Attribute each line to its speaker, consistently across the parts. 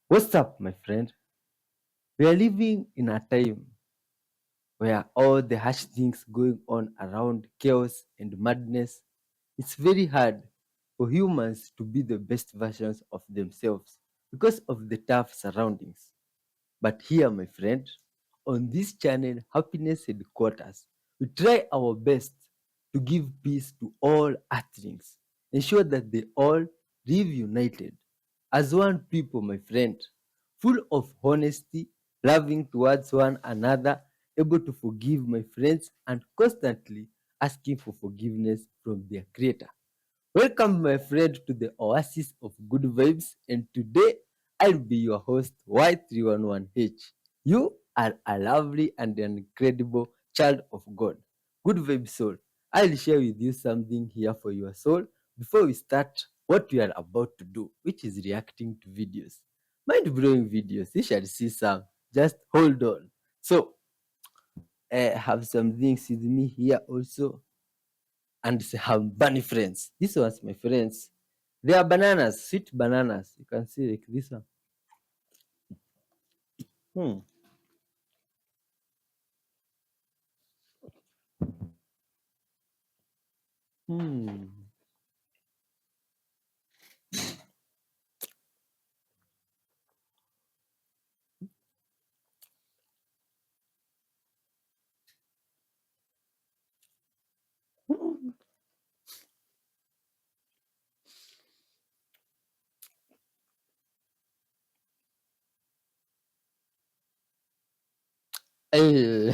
Speaker 1: What's up, my friend? We are living in a time where all the harsh things going on around chaos and madness, it's very hard for humans to be the best versions of themselves because of the tough surroundings. But here, my friend, on this channel, Happiness Headquarters, we try our best to give peace to all earthlings, ensure that they all live united as one people, my friend, full of honesty, loving towards one another, able to forgive my friends, and constantly asking for forgiveness from their creator. Welcome, my friend, to the oasis of good vibes. And today, I'll be your host, Y311H. You are a lovely and an incredible child of God. Good vibes soul. I'll share with you something here for your soul before we start what we are about to do, which is reacting to videos. Mind blowing videos. You shall see some. Just hold on. So, I have some things with me here also and some bunny friends. This one's my friends. They are bananas, sweet bananas. You can see like this one. Hmm. Hmm. Eh.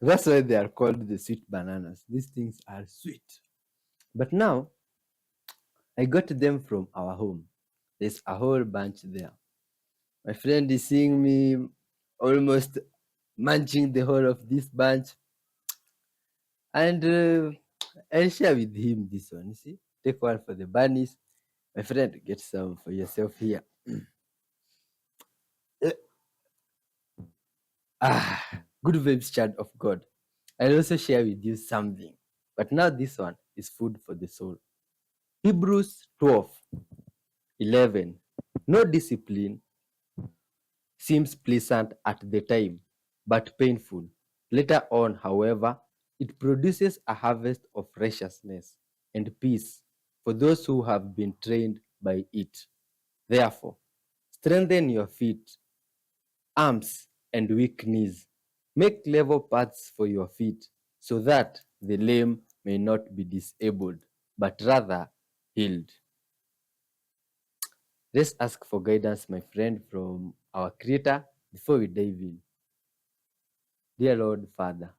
Speaker 1: That's why they are called the sweet bananas. These things are sweet. But now I got them from our home. There's a whole bunch there. My friend is seeing me almost munching the whole of this bunch, and I'll share with him this one. You see, take one for the bunnies. My friend, get some for yourself here. Good vibes, child of God. I'll also share with you something. But now this one is food for the soul. Hebrews 12:11. No discipline seems pleasant at the time, but painful. Later on, however, it produces a harvest of righteousness and peace for those who have been trained by it. Therefore, strengthen your feet, arms, and weak knees. Make level paths for your feet, so that the lame may not be disabled, but rather healed. Let's ask for guidance, my friend, from our Creator before we dive in. Dear Lord Father,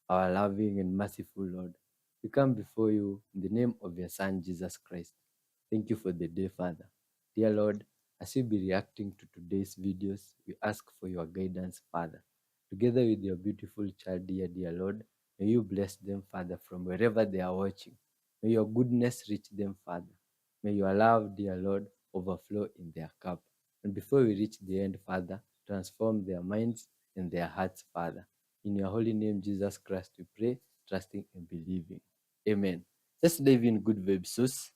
Speaker 1: our loving and merciful Lord, we come before you in the name of your Son, Jesus Christ. Thank you for the day, Father. Dear Lord, as we be reacting to today's videos, we ask for your guidance, Father. Together with your beautiful child, dear Lord, may you bless them, Father, from wherever they are watching. May your goodness reach them, Father. May your love, dear Lord, overflow in their cup. And before we reach the end, Father, transform their minds and their hearts, Father. In your holy name, Jesus Christ, we pray, trusting and believing. Amen. Let's dive in good vibes, sus.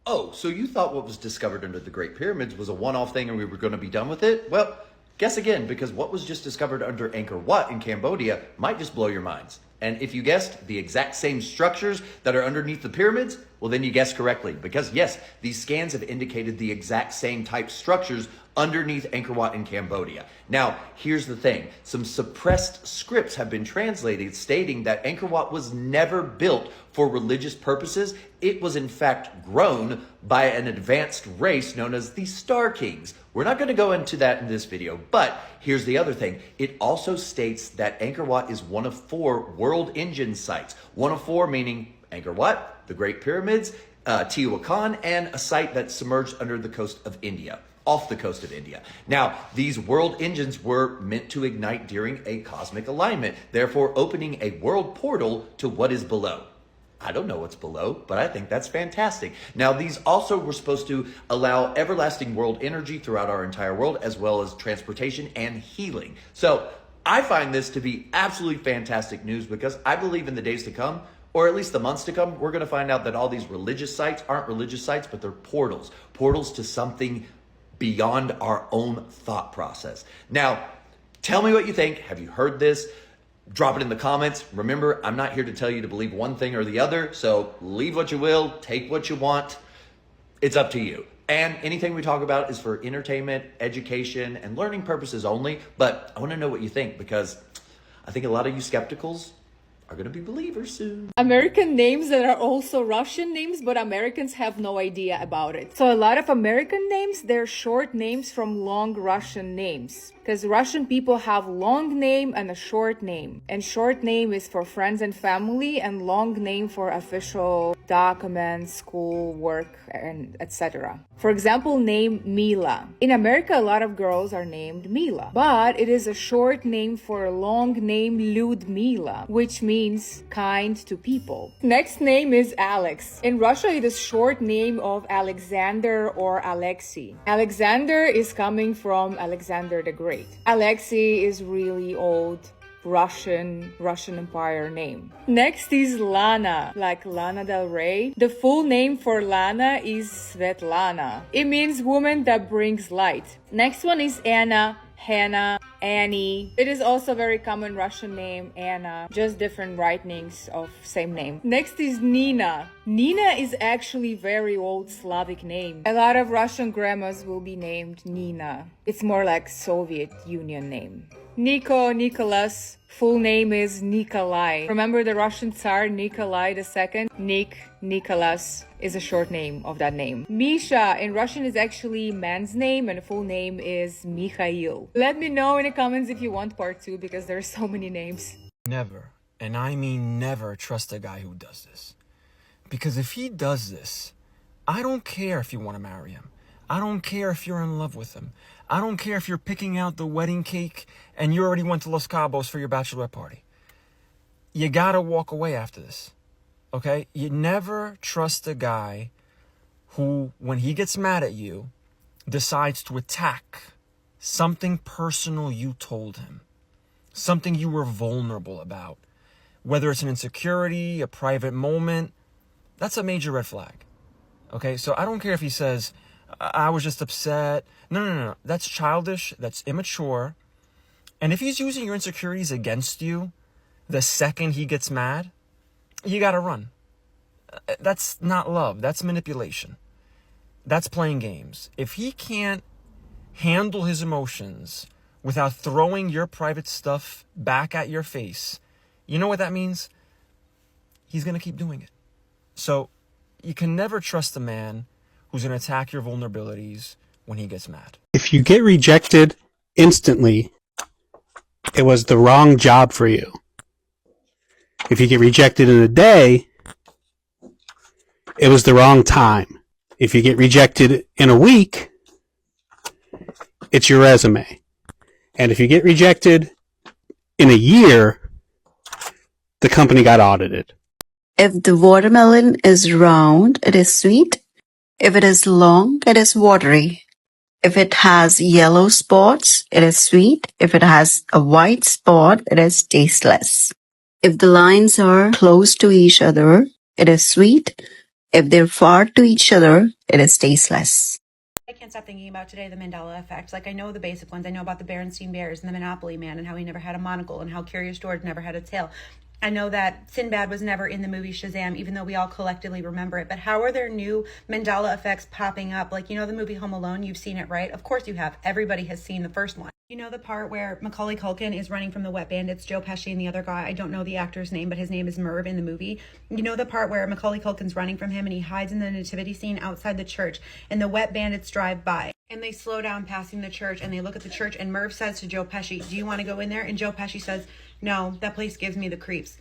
Speaker 2: Oh, so you thought what was discovered under the Great Pyramids was a one off thing and we were going to be done with it? Well, guess again, because what was just discovered under Angkor Wat in Cambodia might just blow your minds. And if you guessed the exact same structures that are underneath the pyramids, well, then you guessed correctly. Because yes, these scans have indicated the exact same type structures underneath Angkor Wat in Cambodia. Now, here's the thing. Some suppressed scripts have been translated stating that Angkor Wat was never built for religious purposes. It was in fact grown by an advanced race known as the Star Kings. We're not going to go into that in this video, but here's the other thing. It also states that Angkor Wat is one of 4 world engine sites. One of 4 meaning Angkor Wat, the Great Pyramids, Teotihuacan, and a site that's submerged under the coast of India. Off the coast of India. Now, these world engines were meant to ignite during a cosmic alignment, therefore opening a world portal to what is below. I don't know what's below, but I think that's fantastic. Now, these also were supposed to allow everlasting world energy throughout our entire world, as well as transportation and healing. So I find this to be absolutely fantastic news because I believe in the days to come, or at least the months to come, we're going to find out that all these religious sites aren't religious sites, but they're portals. Portals to something beyond our own thought process. Now, tell me what you think. Have you heard this? Drop it in the comments. Remember, I'm not here to tell you to believe one thing or the other, so leave what you will, take what you want. It's up to you. And anything we talk about is for entertainment, education, and learning purposes only. But I want to know what you think, because I think a lot of you skepticals are going to be believers soon.
Speaker 3: American names that are also Russian names, but Americans have no idea about it. So a lot of American names, they're short names from long Russian names. Because Russian people have long name and a short name. And short name is for friends and family, and long name for official documents, school, work, and etc. For example, name Mila. In America, a lot of girls are named Mila, but it is a short name for a long name Ludmila, which means kind to people. Next name is Alex. In Russia, it is short name of Alexander or Alexei. Alexander is coming from Alexander the Great. Alexei is really old Russian Empire name. Next is Lana, like Lana Del Rey. The full name for Lana is Svetlana. It means woman that brings light. Next one is Anna, Hannah, Annie. It is also a very common Russian name, Anna, just different writings of same name. Next is Nina. Nina is actually very old Slavic name. A lot of Russian grandmas will be named Nina. It's more like Soviet Union name. Nico, Nicholas, full name is Nikolai. Remember the Russian Tsar Nikolai II? Nicholas is a short name of that name. Misha in Russian is actually man's name, and the full name is Mikhail. Let me know in the comments if you want part 2, because there are so many names.
Speaker 4: Never, and I mean never, trust a guy who does this. Because if he does this, I don't care if you want to marry him. I don't care if you're in love with him. I don't care if you're picking out the wedding cake and you already went to Los Cabos for your bachelorette party. You gotta walk away after this, okay? You never trust a guy who, when he gets mad at you, decides to attack something personal you told him, something you were vulnerable about. Whether it's an insecurity, a private moment, that's a major red flag, okay? So I don't care if he says, I was just upset. No. That's childish. That's immature. And if he's using your insecurities against you the second he gets mad, you gotta run. That's not love. That's manipulation. That's playing games. If he can't handle his emotions without throwing your private stuff back at your face, you know what that means? He's gonna keep doing it. So you can never trust a man who's going to attack your vulnerabilities when he gets mad.
Speaker 5: If you get rejected instantly, it was the wrong job for you. If you get rejected in a day, it was the wrong time. If you get rejected in a week, it's your resume. And if you get rejected in a year, the company got audited.
Speaker 6: If the watermelon is round, it is sweet. If it is long, it is watery. If it has yellow spots, it is sweet. If it has a white spot, it is tasteless. If the lines are close to each other, it is sweet. If they're far to each other, it is tasteless.
Speaker 7: I can't stop thinking about today the Mandela effect. Like, I know the basic ones. I know about the Berenstain Bears and the Monopoly Man and how he never had a monocle and how Curious George never had a tail. I know that Sinbad was never in the movie Shazam, even though we all collectively remember it. But how are there new Mandela effects popping up? Like, you know the movie Home Alone? You've seen it, right? Of course you have. Everybody has seen the first one. You know the part where Macaulay Culkin is running from the Wet Bandits, Joe Pesci and the other guy? I don't know the actor's name, but his name is Merv in the movie. You know the part where Macaulay Culkin's running from him and he hides in the nativity scene outside the church and the Wet Bandits drive by and they slow down passing the church and they look at the church and Merv says to Joe Pesci, do you want to go in there? And Joe Pesci says, no, that place gives me the creeps.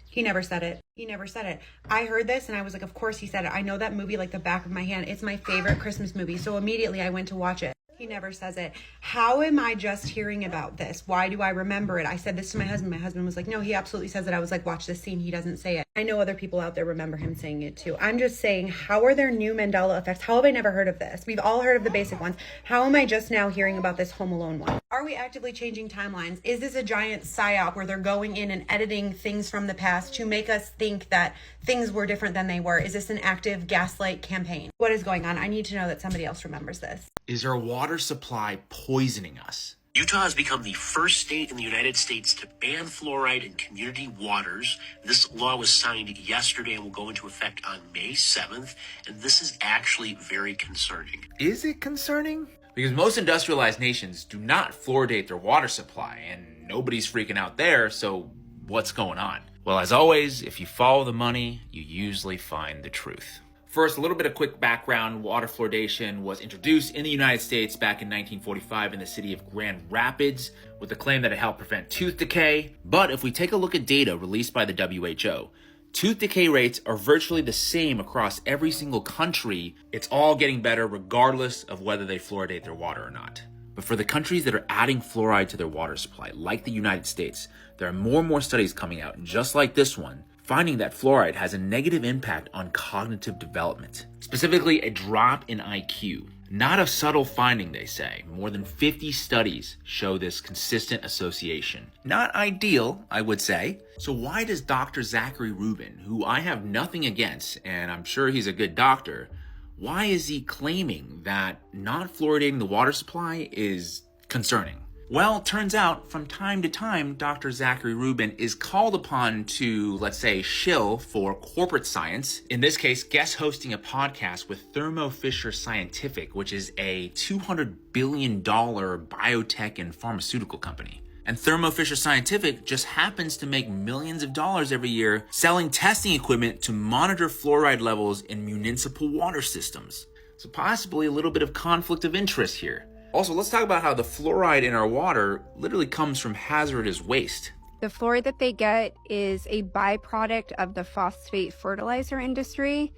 Speaker 7: He never said it. He never said it. I heard this and I was like, of course he said it. I know that movie like the back of my hand. It's my favorite Christmas movie. So immediately I went to watch it. He never says it. How am I just hearing about this? Why do I remember it? I said this to my husband. My husband was like, no, he absolutely says it. I was like, watch this scene. He doesn't say it. I know other people out there remember him saying it too. I'm just saying, how are there new Mandela effects? How have I never heard of this? We've all heard of the basic ones. How am I just now hearing about this Home Alone one? Are we actively changing timelines? Is this a giant psyop where they're going in and editing things from the past to make us think that things were different than they were? Is this an active gaslight campaign? What is going on? I need to know that somebody else remembers this.
Speaker 8: Is our water supply poisoning us?
Speaker 9: Utah has become the first state in the United States to ban fluoride in community waters. This law was signed yesterday and will go into effect on May 7th. And this is actually very concerning.
Speaker 8: Is it concerning? Because most industrialized nations do not fluoridate their water supply, and nobody's freaking out there, so what's going on? Well, as always, if you follow the money, you usually find the truth. First, a little bit of quick background. Water fluoridation was introduced in the United States back in 1945 in the city of Grand Rapids with the claim that it helped prevent tooth decay. But if we take a look at data released by the WHO, tooth decay rates are virtually the same across every single country. It's all getting better regardless of whether they fluoridate their water or not. But for the countries that are adding fluoride to their water supply, like the United States, there are more and more studies coming out, just like this one, finding that fluoride has a negative impact on cognitive development, specifically a drop in IQ. Not a subtle finding, they say. More than 50 studies show this consistent association. Not ideal, I would say. So why does Dr. Zachary Rubin, who I have nothing against, and I'm sure he's a good doctor, why is he claiming that not fluoridating the water supply is concerning? Well, it turns out from time to time, Dr. Zachary Rubin is called upon to, let's say, shill for corporate science. In this case, guest hosting a podcast with Thermo Fisher Scientific, which is a $200 billion biotech and pharmaceutical company. And Thermo Fisher Scientific just happens to make millions of dollars every year selling testing equipment to monitor fluoride levels in municipal water systems. So possibly a little bit of conflict of interest here. Also, let's talk about how the fluoride in our water literally comes from hazardous waste.
Speaker 10: The fluoride that they get is a byproduct of the phosphate fertilizer industry,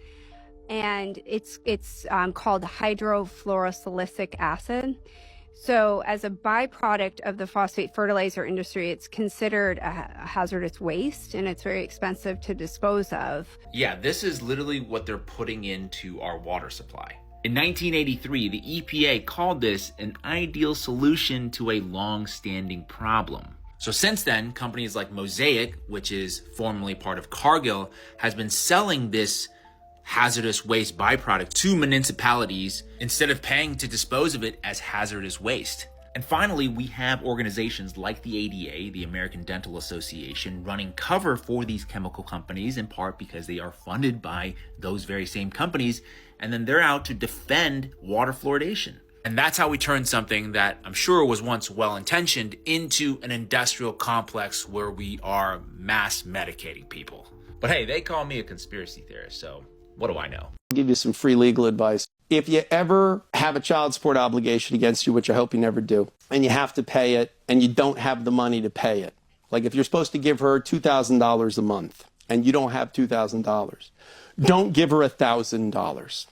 Speaker 10: and it's called hydrofluorosilicic acid. So as a byproduct of the phosphate fertilizer industry, it's considered a hazardous waste, and it's very expensive to dispose of.
Speaker 8: Yeah, this is literally what they're putting into our water supply. In 1983, the EPA called this an ideal solution to a long-standing problem. So since then, companies like Mosaic, which is formerly part of Cargill, has been selling this hazardous waste byproduct to municipalities instead of paying to dispose of it as hazardous waste. And finally, we have organizations like the ADA, the American Dental Association, running cover for these chemical companies, in part because they are funded by those very same companies, and then they're out to defend water fluoridation. And that's how we turn something that I'm sure was once well-intentioned into an industrial complex where we are mass medicating people. But hey, they call me a conspiracy theorist, so what do I know?
Speaker 11: I'll give you some free legal advice. If you ever have a child support obligation against you, which I hope you never do, and you have to pay it and you don't have the money to pay it, like if you're supposed to give her $2,000 a month and you don't have $2,000, don't give her $1,000.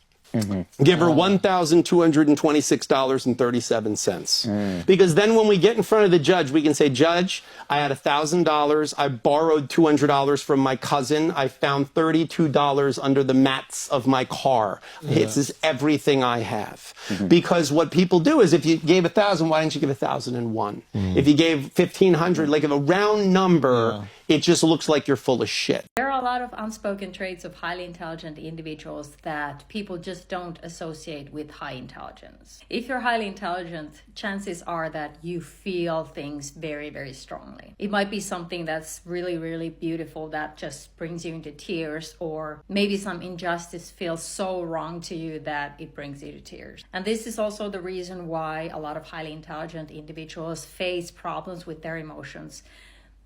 Speaker 11: Give her $1,226.37. Because then when we get in front of the judge, we can say, Judge, I had $1,000. I borrowed $200 from my cousin. I found $32 under the mats of my car. This is everything I have. Because what people do is if you gave 1,000, why didn't you give 1,001? If you gave 1,500, like a round number, it just looks like you're full of shit.
Speaker 12: There are a lot of unspoken traits of highly intelligent individuals that people just don't associate with high intelligence. If you're highly intelligent, chances are that you feel things very, very strongly. It might be something that's really, really beautiful that just brings you into tears, or maybe some injustice feels so wrong to you that it brings you to tears. And this is also the reason why a lot of highly intelligent individuals face problems with their emotions.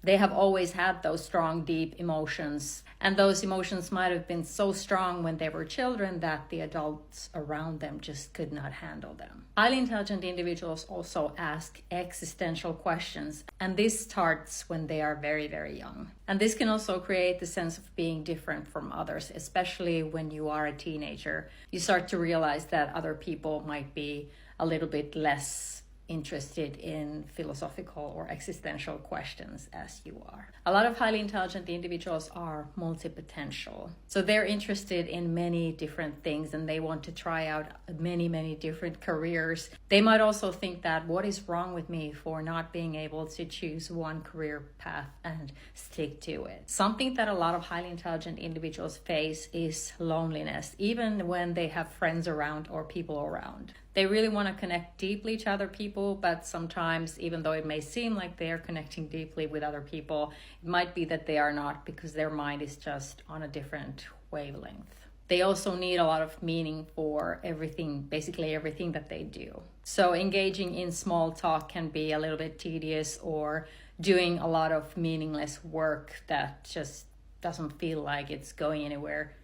Speaker 12: They have always had those strong, deep emotions, and those emotions might have been so strong when they were children that the adults around them just could not handle them. Highly intelligent individuals also ask existential questions, and this starts when they are very, very young. And this can also create the sense of being different from others, especially when you are a teenager. You start to realize that other people might be a little bit less interested in philosophical or existential questions as you are. A lot of highly intelligent individuals are multipotential. So they're interested in many different things and they want to try out many different careers. They might also think that what is wrong with me for not being able to choose one career path and stick to it. Something that a lot of highly intelligent individuals face is loneliness, even when they have friends around or people around. They really want to connect deeply to other people, but sometimes, even though it may seem like they are connecting deeply with other people, it might be that they are not because their mind is just on a different wavelength. They also need a lot of meaning for everything, basically everything that they do. So engaging in small talk can be a little bit tedious, or doing a lot of meaningless work that just doesn't feel like it's going anywhere.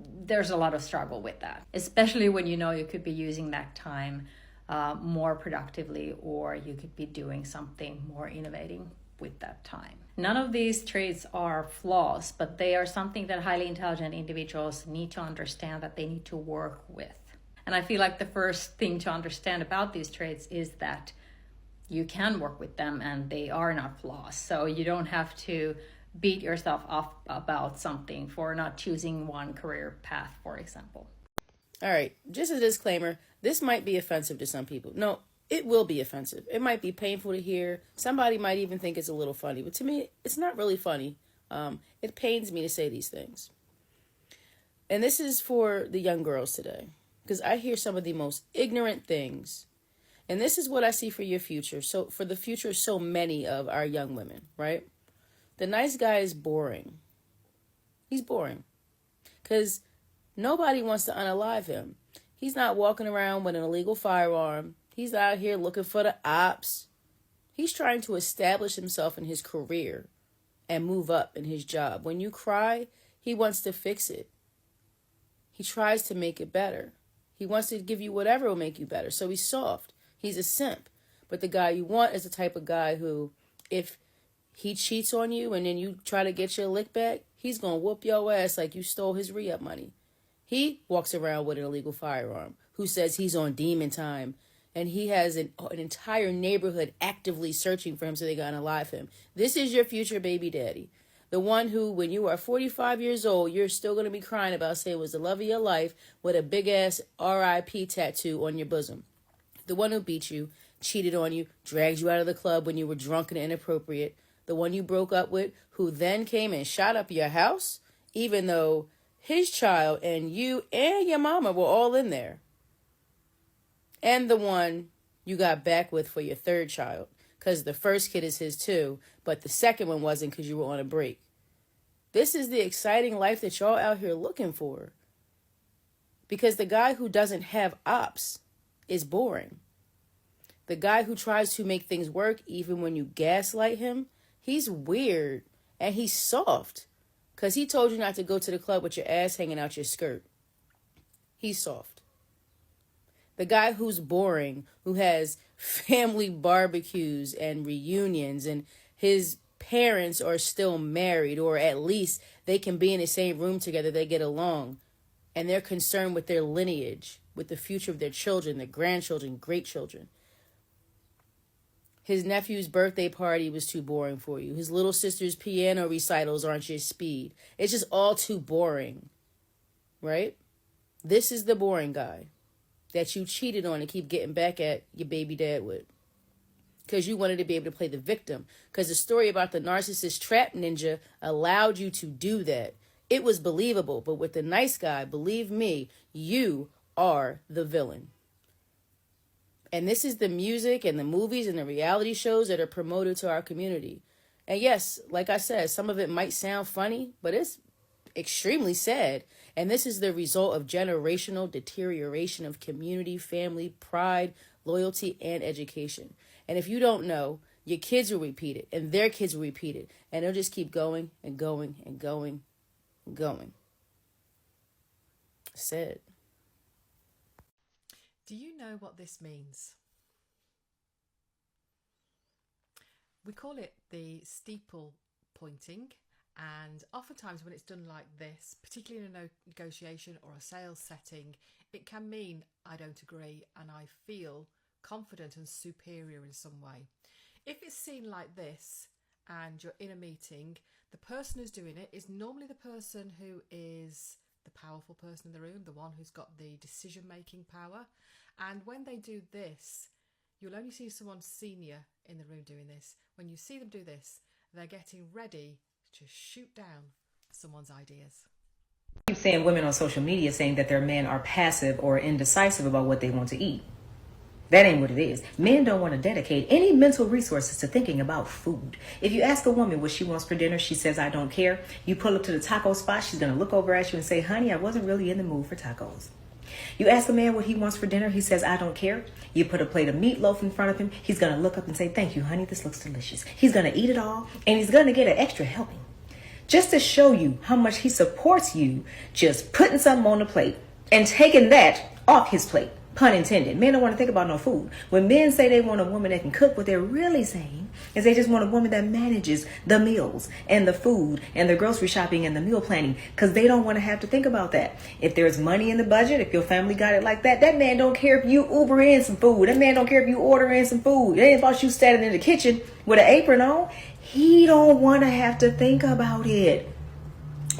Speaker 12: There's a lot of struggle with that, especially when you know you could be using that time more productively, or you could be doing something more innovating with that time. None of these traits are flaws, but they are something that highly intelligent individuals need to understand that they need to work with. And I feel like the first thing to understand about these traits is that you can work with them and they are not flaws. So you don't have to beat yourself up about something for not choosing one career path, for example.
Speaker 13: All right, just a disclaimer, this might be offensive to some people. No, it will be offensive. It might be painful to hear. Somebody might even think it's a little funny, but to me, it's not really funny. It pains me to say these things. And this is for the young girls today, because I hear some of the most ignorant things. And this is what I see for your future. So for the future of so many of our young women, right? The nice guy is boring. He's boring. Because nobody wants to unalive him. He's not walking around with an illegal firearm. He's out here looking for the ops. He's trying to establish himself in his career and move up in his job. When you cry, he wants to fix it. He tries to make it better. He wants to give you whatever will make you better. So he's soft. He's a simp. But the guy you want is the type of guy who, if he cheats on you and then you try to get your lick back, he's going to whoop your ass like you stole his re-up money. He walks around with an illegal firearm, who says he's on demon time, and he has an entire neighborhood actively searching for him so they got to unalive him. This is your future baby daddy. The one who, when you are 45 years old, you're still going to be crying about saying was the love of your life with a big-ass R.I.P. tattoo on your bosom. The one who beat you, cheated on you, dragged you out of the club when you were drunk and inappropriate. The one you broke up with, who then came and shot up your house, even though his child and you and your mama were all in there. And the one you got back with for your third child, because the first kid is his too, but the second one wasn't because you were on a break. This is the exciting life that y'all out here looking for. Because the guy who doesn't have ops is boring. The guy who tries to make things work even when you gaslight him, he's weird and he's soft. Because he told you not to go to the club with your ass hanging out your skirt. He's soft. The guy who's boring, who has family barbecues and reunions, and his parents are still married, or at least they can be in the same room together, they get along, and they're concerned with their lineage, with the future of their children, their grandchildren, great children. His nephew's birthday party was too boring for you. His little sister's piano recitals aren't your speed. It's just all too boring, right? This is the boring guy that you cheated on and keep getting back at your baby dad with. Because you wanted to be able to play the victim. Because the story about the narcissist trap ninja allowed you to do that. It was believable. But with the nice guy, believe me, you are the villain. And this is the music and the movies and the reality shows that are promoted to our community. And yes, like I said, some of it might sound funny, but it's extremely sad. And this is the result of generational deterioration of community, family, pride, loyalty, and education. And if you don't know, your kids will repeat it, and their kids will repeat it, and they'll just keep going and going and going and going. Sad.
Speaker 14: Do you know what this means? We call it the steeple pointing, and oftentimes when it's done like this, particularly in a negotiation or a sales setting, it can mean I don't agree and I feel confident and superior in some way. If it's seen like this and you're in a meeting, the person who's doing it is normally the person who is the powerful person in the room, the one who's got the decision-making power. And when they do this, you'll only see someone senior in the room doing this. When you see them do this, they're getting ready to shoot down someone's ideas.
Speaker 15: I keep saying women on social media saying that their men are passive or indecisive about what they want to eat. That ain't what it is. Men don't want to dedicate any mental resources to thinking about food. If you ask a woman what she wants for dinner, she says, I don't care. You pull up to the taco spot, she's going to look over at you and say, honey, I wasn't really in the mood for tacos. You ask a man what he wants for dinner, he says, I don't care. You put a plate of meatloaf in front of him, he's going to look up and say, thank you, honey, this looks delicious. He's going to eat it all, and he's going to get an extra helping. Just to show you how much he supports you, just putting something on the plate and taking that off his plate. Pun intended. Men don't want to think about no food. When men say they want a woman that can cook, what they're really saying is they just want a woman that manages the meals and the food and the grocery shopping and the meal planning, because they don't want to have to think about that. If there's money in the budget, if your family got it like that, that man don't care if you Uber in some food. That man don't care if you order in some food. It ain't about you standing in the kitchen with an apron on. He don't want to have to think about it.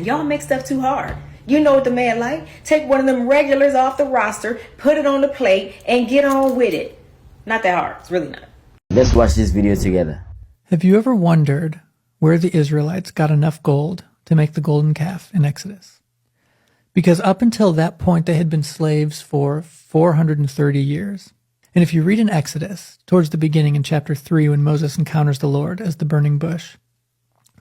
Speaker 15: Y'all make stuff too hard. You know what the man like. Take one of them regulars off the roster, put it on the plate, and get on with it. Not that hard. It's really not.
Speaker 16: Let's watch this video together.
Speaker 17: Have you ever wondered where the Israelites got enough gold to make the golden calf in Exodus? Because up until that point, they had been slaves for 430 years. And if you read in Exodus, towards the beginning in chapter 3, when Moses encounters the Lord as the burning bush,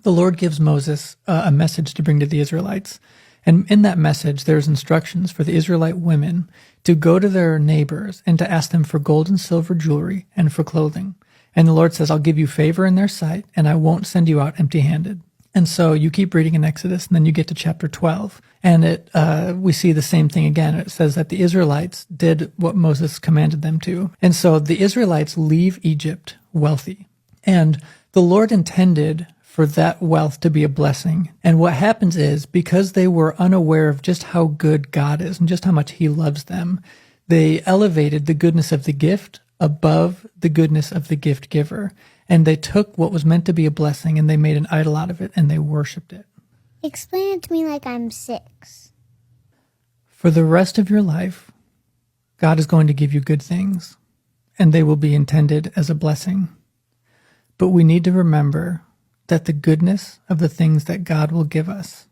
Speaker 17: the Lord gives Moses a message to bring to the Israelites. And in that message, there's instructions for the Israelite women to go to their neighbors and to ask them for gold and silver jewelry and for clothing. And the Lord says, I'll give you favor in their sight, and I won't send you out empty-handed. And so you keep reading in Exodus, and then you get to chapter 12, and we see the same thing again. It says that the Israelites did what Moses commanded them to. And so the Israelites leave Egypt wealthy. And the Lord intended for that wealth to be a blessing. And what happens is, because they were unaware of just how good God is and just how much he loves them, they elevated the goodness of the gift above the goodness of the gift giver. And they took what was meant to be a blessing and they made an idol out of it and they worshiped it.
Speaker 18: Explain it to me like I'm 6.
Speaker 17: For the rest of your life, God is going to give you good things, and they will be intended as a blessing. But we need to remember that the goodness of the things that God will give us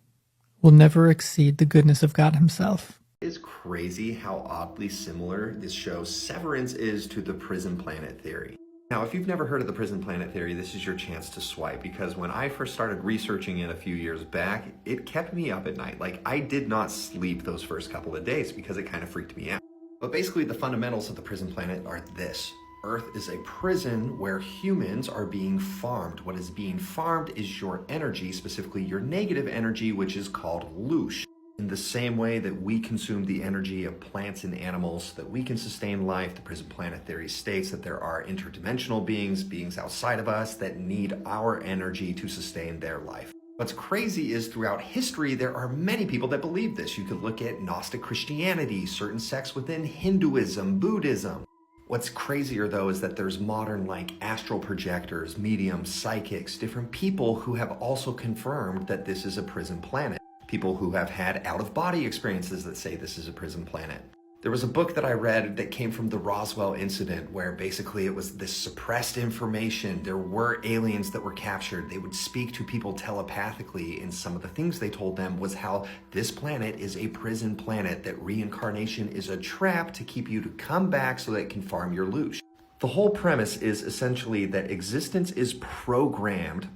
Speaker 17: will never exceed the goodness of God himself.
Speaker 19: It's crazy how oddly similar this show Severance is to the prison planet theory. Now, if you've never heard of the prison planet theory, this is your chance to swipe, because when I first started researching it a few years back, it kept me up at night. Like, I did not sleep those first couple of days because it kind of freaked me out. But basically, the fundamentals of the prison planet are this. Earth is a prison where humans are being farmed. What is being farmed is your energy, specifically your negative energy, which is called loosh. In the same way that we consume the energy of plants and animals so that we can sustain life, the prison planet theory states that there are interdimensional beings outside of us that need our energy to sustain their life. What's crazy is throughout history, there are many people that believe this. You could look at Gnostic Christianity, certain sects within Hinduism, Buddhism. What's crazier though is that there's modern like astral projectors, mediums, psychics, different people who have also confirmed that this is a prison planet. People who have had out-of-body experiences that say this is a prison planet. There was a book that I read that came from the Roswell incident where basically it was this suppressed information. There were aliens that were captured. They would speak to people telepathically, and some of the things they told them was how this planet is a prison planet, that reincarnation is a trap to keep you to come back so that it can farm your loosh. The whole premise is essentially that existence is programmed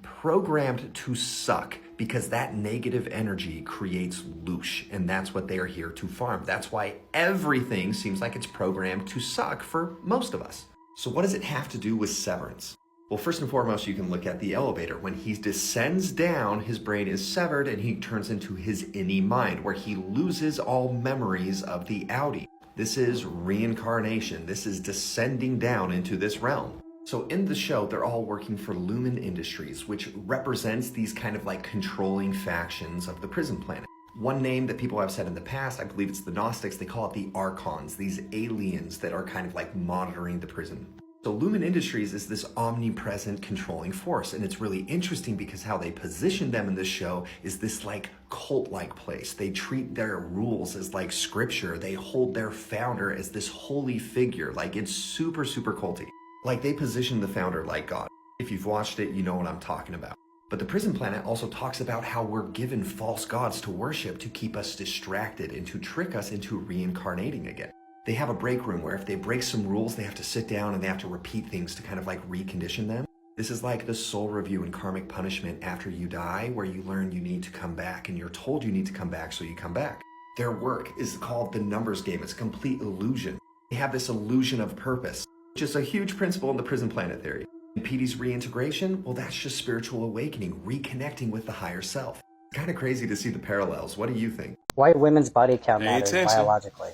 Speaker 19: to suck, because that negative energy creates loosh, and that's what they are here to farm. That's why everything seems like it's programmed to suck for most of us. So what does it have to do with severance? Well, first and foremost, you can look at the elevator. When he descends down, his brain is severed and he turns into his innie mind, where he loses all memories of the Audi. This is reincarnation. This is descending down into this realm. So in the show, they're all working for Lumen Industries, which represents these kind of like controlling factions of the prison planet. One name that people have said in the past, I believe it's the Gnostics, they call it the Archons, these aliens that are kind of like monitoring the prison. So Lumen Industries is this omnipresent controlling force, and it's really interesting because how they position them in this show is this like cult-like place. They treat their rules as like scripture. They hold their founder as this holy figure. Like it's super, super culty. Like they position the founder like God. If you've watched it, you know what I'm talking about. But the Prison Planet also talks about how we're given false gods to worship to keep us distracted and to trick us into reincarnating again. They have a break room where if they break some rules, they have to sit down and they have to repeat things to kind of like recondition them. This is like the soul review and karmic punishment after you die, where you learn you need to come back and you're told you need to come back, so you come back. Their work is called the numbers game. It's a complete illusion. They have this illusion of purpose, which is a huge principle in the Prison Planet theory. And PD's reintegration, well, that's just spiritual awakening, reconnecting with the higher self. It's kind of crazy to see the parallels. What do you think?
Speaker 20: Why women's body count matters biologically.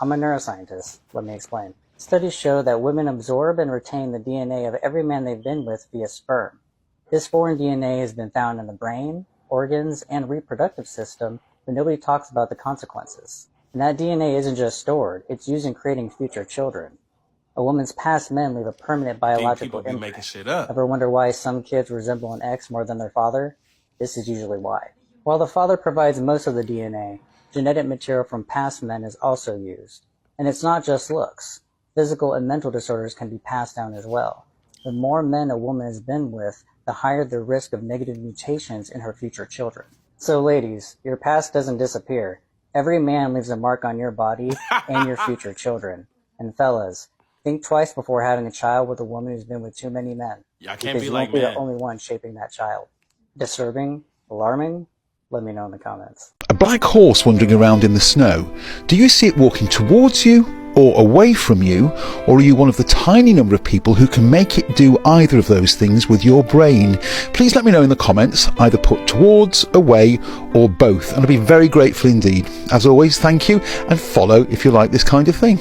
Speaker 20: I'm a neuroscientist. Let me explain. Studies show that women absorb and retain the DNA of every man they've been with via sperm. This foreign DNA has been found in the brain, organs, and reproductive system, but nobody talks about the consequences. And that DNA isn't just stored, it's used in creating future children. A woman's past men leave a permanent biological imprint.
Speaker 21: Making shit up.
Speaker 20: Ever wonder why some kids resemble an ex more than their father? This is usually why. While the father provides most of the DNA, genetic material from past men is also used. And it's not just looks. Physical and mental disorders can be passed down as well. The more men a woman has been with, the higher the risk of negative mutations in her future children. So ladies, your past doesn't disappear. Every man leaves a mark on your body and your future children. And fellas, think twice before having a child with a woman who's been with too many men.
Speaker 21: Yeah, I can't
Speaker 20: because
Speaker 21: be
Speaker 20: you
Speaker 21: like
Speaker 20: won't be
Speaker 21: men.
Speaker 20: the only one shaping that child. Disturbing? Alarming? Let me know in the comments.
Speaker 22: A black horse wandering around in the snow. Do you see it walking towards you or away from you? Or are you one of the tiny number of people who can make it do either of those things with your brain? Please let me know in the comments, either put towards, away, or both, and I'll be very grateful indeed. As always, thank you, and follow if you like this kind of thing.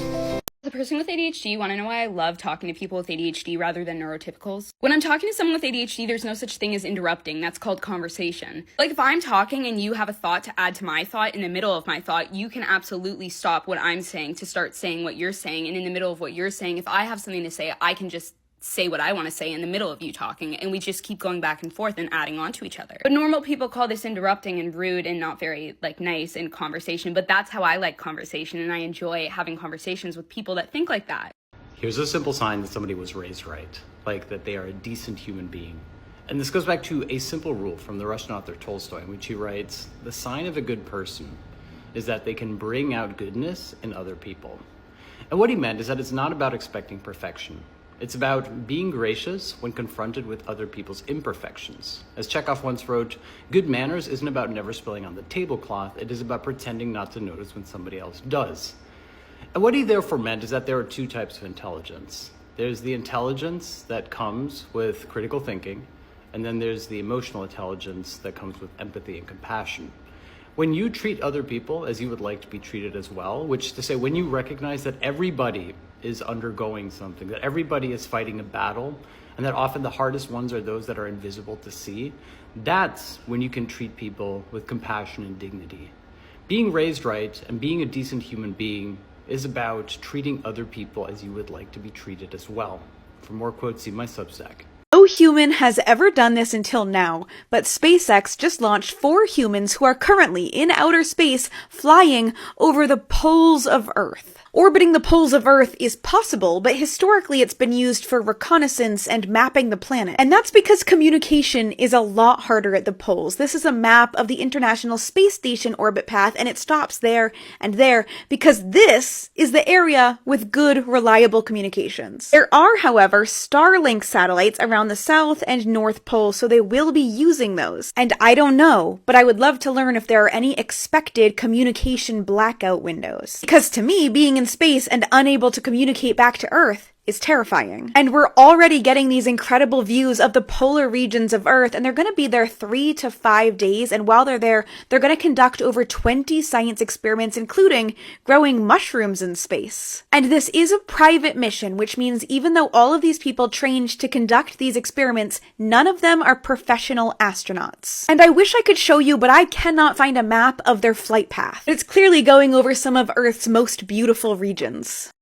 Speaker 23: As a person with ADHD, you want to know why I love talking to people with ADHD rather than neurotypicals? When I'm talking to someone with ADHD, there's no such thing as interrupting. That's called conversation. Like if I'm talking and you have a thought to add to my thought in the middle of my thought, you can absolutely stop what I'm saying to start saying what you're saying. And in the middle of what you're saying, if I have something to say, I can just say what I want to say in the middle of you talking, and we just keep going back and forth and adding on to each other. But normal people call this interrupting and rude and not very nice in conversation, but that's how I like conversation, and I enjoy having conversations with people that think like that.
Speaker 24: Here's a simple sign that somebody was raised right, like that they are a decent human being. And this goes back to a simple rule from the Russian author Tolstoy, in which he writes, "The sign of a good person is that they can bring out goodness in other people." And what he meant is that it's not about expecting perfection. It's about being gracious when confronted with other people's imperfections. As Chekhov once wrote, good manners isn't about never spilling on the tablecloth, it is about pretending not to notice when somebody else does. And what he therefore meant is that there are two types of intelligence. There's the intelligence that comes with critical thinking, and then there's the emotional intelligence that comes with empathy and compassion. When you treat other people as you would like to be treated as well, which is to say when you recognize that everybody is undergoing something, that everybody is fighting a battle, and that often the hardest ones are those that are invisible to see, that's when you can treat people with compassion and dignity. Being raised right and being a decent human being is about treating other people as you would like to be treated as well. For more quotes, see my Substack.
Speaker 25: No human has ever done this until now, but SpaceX just launched 4 humans who are currently in outer space flying over the poles of Earth. Orbiting the poles of Earth is possible, but historically it's been used for reconnaissance and mapping the planet. And that's because communication is a lot harder at the poles. This is a map of the International Space Station orbit path, and it stops there and there because this is the area with good, reliable communications. There are, however, Starlink satellites around the South and North Pole, so they will be using those. And I don't know, but I would love to learn if there are any expected communication blackout windows. Because to me, being in space and unable to communicate back to Earth is terrifying. And we're already getting these incredible views of the polar regions of Earth, and they're going to be there 3 to 5 days. And while they're there, they're going to conduct over 20 science experiments, including growing mushrooms in space. And this is a private mission, which means even though all of these people trained to conduct these experiments, none of them are professional astronauts. And I wish I could show you, but I cannot find a map of their flight path. It's clearly going over some of Earth's most beautiful regions.